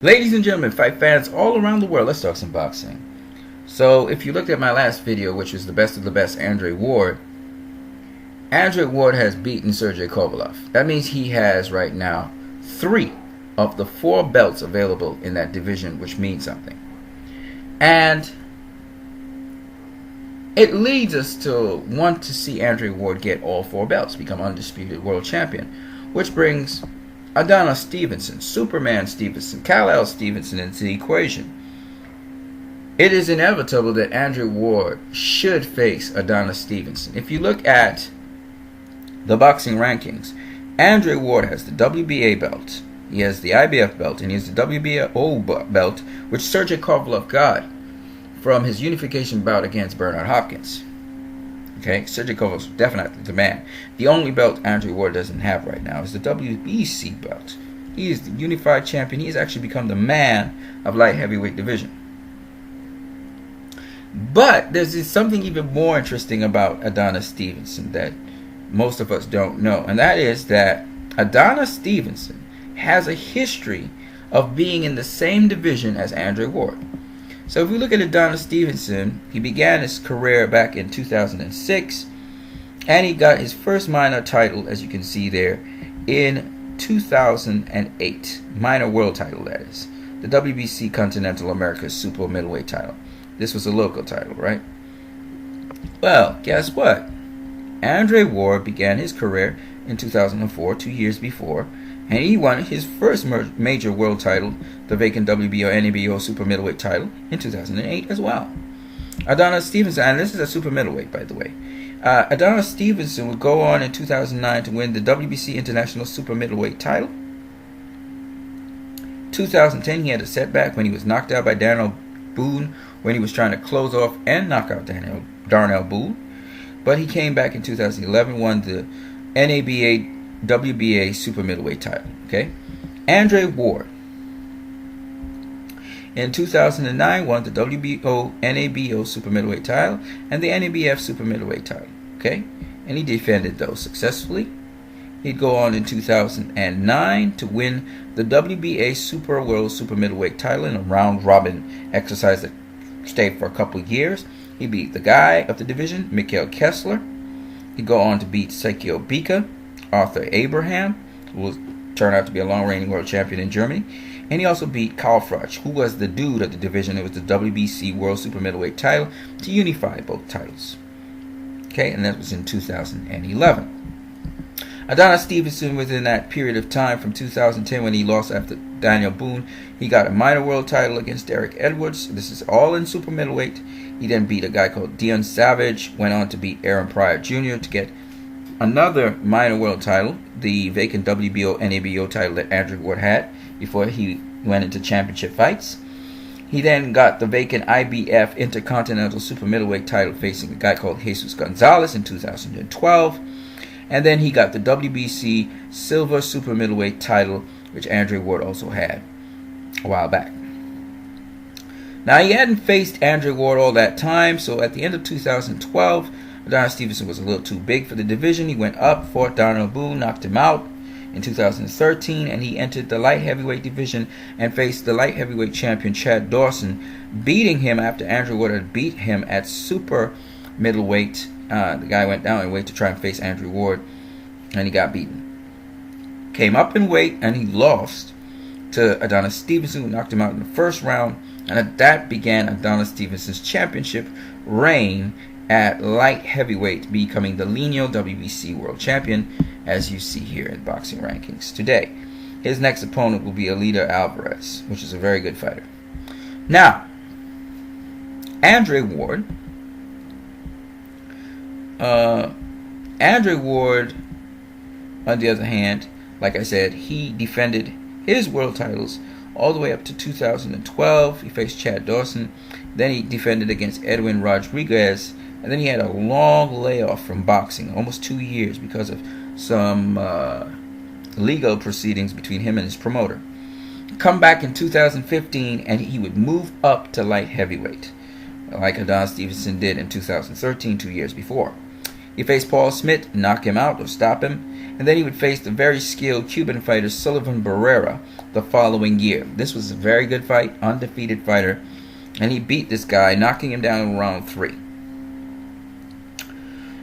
Ladies and gentlemen, fight fans all around the world, let's talk some boxing. So, if you looked at my last video, which was the best of the best Andre Ward has beaten Sergey Kovalev. That means he has right now 3 of the 4 belts available in that division, which means something. And it leads us to want to see Andre Ward get all 4 belts, become undisputed world champion, which brings Adonis Stevenson, Superman Stevenson, Kal-El Stevenson into the equation. It is inevitable that Andre Ward should face Adonis Stevenson. If you look at the boxing rankings, Andre Ward has the WBA belt, he has the IBF belt, and he has the WBO belt, which Sergey Kovalev got from his unification bout against Bernard Hopkins. Okay, Sergey Kovalev is definitely the man. The only belt Andre Ward doesn't have right now is the WBC belt. He is the unified champion. He has actually become the man of light heavyweight division. But there's something even more interesting about Adonis Stevenson that most of us don't know, and that is that Adonis Stevenson has a history of being in the same division as Andre Ward. So if we look at Adonis Stevenson, he began his career back in 2006, and he got his first minor title, as you can see there, in 2008. Minor world title, that is. The WBC Continental Americas Super Middleweight title. This was a local title, right? Well, guess what? Andre Ward began his career in 2004, 2 years before, and he won his first major world title, the vacant WBO NABO Super Middleweight title, in 2008 as well. Adonis Stevenson, and this is a Super Middleweight, by the way. Adonis Stevenson would go on in 2009 to win the WBC International Super Middleweight title. 2010, he had a setback when he was knocked out by Darnell Boone when he was trying to close off and knock out Darnell Boone. But he came back in 2011, won the NABA WBA Super Middleweight title. Okay, Andre Ward in 2009 won the WBO NABO Super Middleweight title and the NABF Super Middleweight title. Okay, and he defended those successfully. He'd go on in 2009 to win the WBA Super World Super Middleweight title in a round robin exercise that stayed for a couple of years. He beat the guy of the division, Mikhail Kessler. He'd go on to beat Sekio Bika, Arthur Abraham, who will turn out to be a long-reigning world champion in Germany. And he also beat Carl Froch, who was the dude of the division. It was the WBC World Super Middleweight title to unify both titles. Okay, and that was in 2011. Adonis Stevenson, within that period of time from 2010 when he lost after Daniel Boone, he got a minor world title against Derek Edwards. This is all in super middleweight. He then beat a guy called Dion Savage, went on to beat Aaron Pryor Jr. to get another minor world title, the vacant WBO NABO title that Andre Ward had before he went into championship fights. He then got the vacant IBF Intercontinental Super Middleweight title facing a guy called Jesus Gonzalez in 2012. And then he got the WBC Silver Super Middleweight title, which Andre Ward also had a while back. Now, he hadn't faced Andre Ward all that time, so at the end of 2012, Adonis Stevenson was a little too big for the division. He went up, fought Darnell Boone, knocked him out in 2013, and he entered the light heavyweight division and faced the light heavyweight champion Chad Dawson, beating him after Andre Ward had beat him at super middleweight. The guy went down in weight to try and face Andre Ward, and he got beaten. Came up in weight, and he lost to Adonis Stevenson, who knocked him out in the first round, and that began Adonis Stevenson's championship reign at light heavyweight, becoming the lineal WBC world champion, as you see here in boxing rankings today. His next opponent will be Alida Alvarez, which is a very good fighter. Now, Andre Ward, on the other hand, like I said, he defended his world titles all the way up to 2012. He faced Chad Dawson. Then he defended against Edwin Rodriguez. And then he had a long layoff from boxing, almost 2 years, because of some legal proceedings between him and his promoter. Come back in 2015, and he would move up to light heavyweight, like Adonis Stevenson did in 2013, 2 years before. He faced Paul Smith, knock him out or stop him. And then he would face the very skilled Cuban fighter Sullivan Barrera the following year. This was a very good fight, undefeated fighter. And he beat this guy, knocking him down in round 3.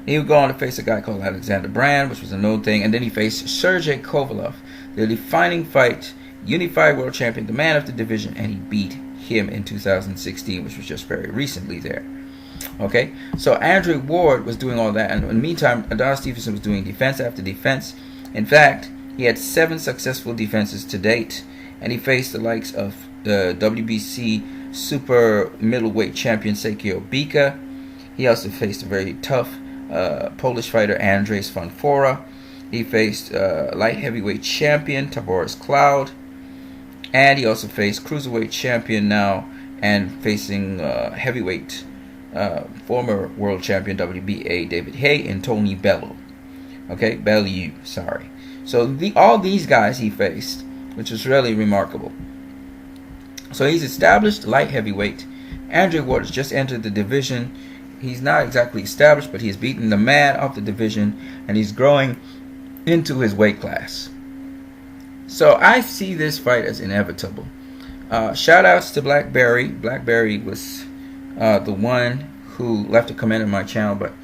He would go on to face a guy called Alexander Brand, which was an old thing. And then he faced Sergey Kovalev, the defining fight, unified world champion, the man of the division. And he beat him in 2016, which was just very recently there. Okay, so Andre Ward was doing all that, and in the meantime, Adonis Stevenson was doing defense after defense. In fact, he had 7 successful defenses to date, and he faced the likes of the WBC super middleweight champion Sekio Bika. He also faced a very tough Polish fighter Andrzej Svanfora. He faced light heavyweight champion Taboris Cloud, and he also faced cruiserweight champion now and facing heavyweight former world champion WBA David Haye and Tony Bellew. Okay, Bellew, sorry. So all these guys he faced, which was really remarkable. So he's established light heavyweight. Andre Ward has just entered the division. He's not exactly established, but he's beaten the man of the division, and he's growing into his weight class. So I see this fight as inevitable. Shout outs to Blackberry. Blackberry was the one who left a comment on my channel, but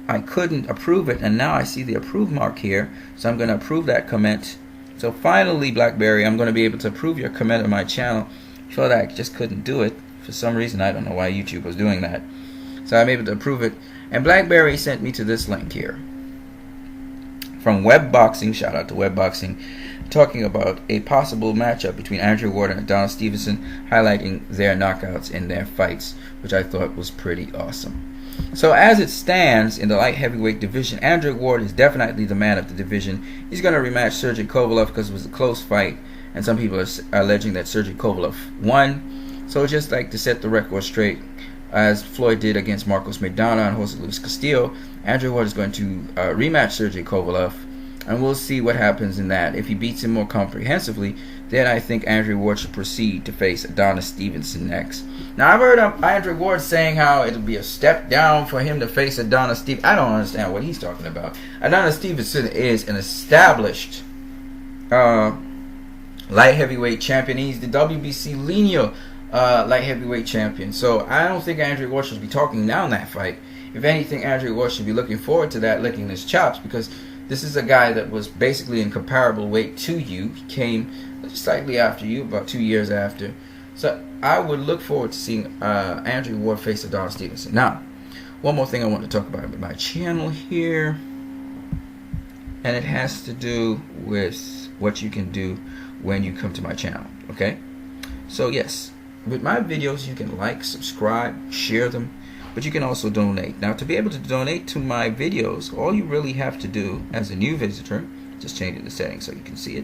I couldn't approve it, and now I see the approve mark here, so I'm going to approve that comment. So finally, Blackberry, I'm going to be able to approve your comment on my channel. Before that, I just couldn't do it for some reason. I don't know why YouTube was doing that, so I'm able to approve it. And Blackberry sent me to this link here from Webboxing. Shout out to Webboxing, talking about a possible matchup between Andre Ward and Adonis Stevenson, highlighting their knockouts in their fights, which I thought was pretty awesome. So as it stands in the light heavyweight division, Andre Ward is definitely the man of the division. He's going to rematch Sergey Kovalev because it was a close fight, and some people are alleging that Sergey Kovalev won. So just like to set the record straight, as Floyd did against Marcos Maidana and Jose Luis Castillo, Andre Ward is going to rematch Sergey Kovalev, and we'll see what happens in that. If he beats him more comprehensively, then I think Andre Ward should proceed to face Adonis Stevenson next. Now, I've heard Andre Ward saying how it'll be a step down for him to face Adonis Stevenson. I don't understand what he's talking about. Adonis Stevenson is an established light heavyweight champion. He's the WBC lineal light heavyweight champion. So I don't think Andre Ward should be talking down that fight. If anything, Andre Ward should be looking forward to that, licking his chops, because this is a guy that was basically in comparable weight to you. He came slightly after you, about 2 years after. So I would look forward to seeing Andre Ward face Adonis Stevenson. Now, one more thing I want to talk about with my channel here, and it has to do with what you can do when you come to my channel. Okay? So yes, with my videos, you can like, subscribe, share them, but you can also donate. Now, to be able to donate to my videos, all you really have to do as a new visitor, just changing the settings so you can see it,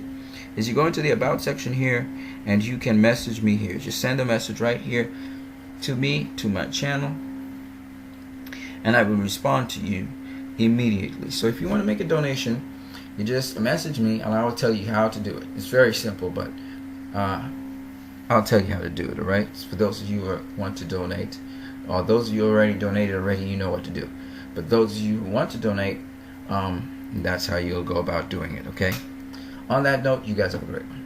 is you go into the About section here, and you can message me here. Just send a message right here to me, to my channel, and I will respond to you immediately. So if you want to make a donation, you just message me, and I will tell you how to do it. It's very simple, but I'll tell you how to do it, alright? For those of you who want to donate, or those of you who already donated already, you know what to do. But those of you who want to donate, that's how you'll go about doing it, okay? On that note, you guys have a great one.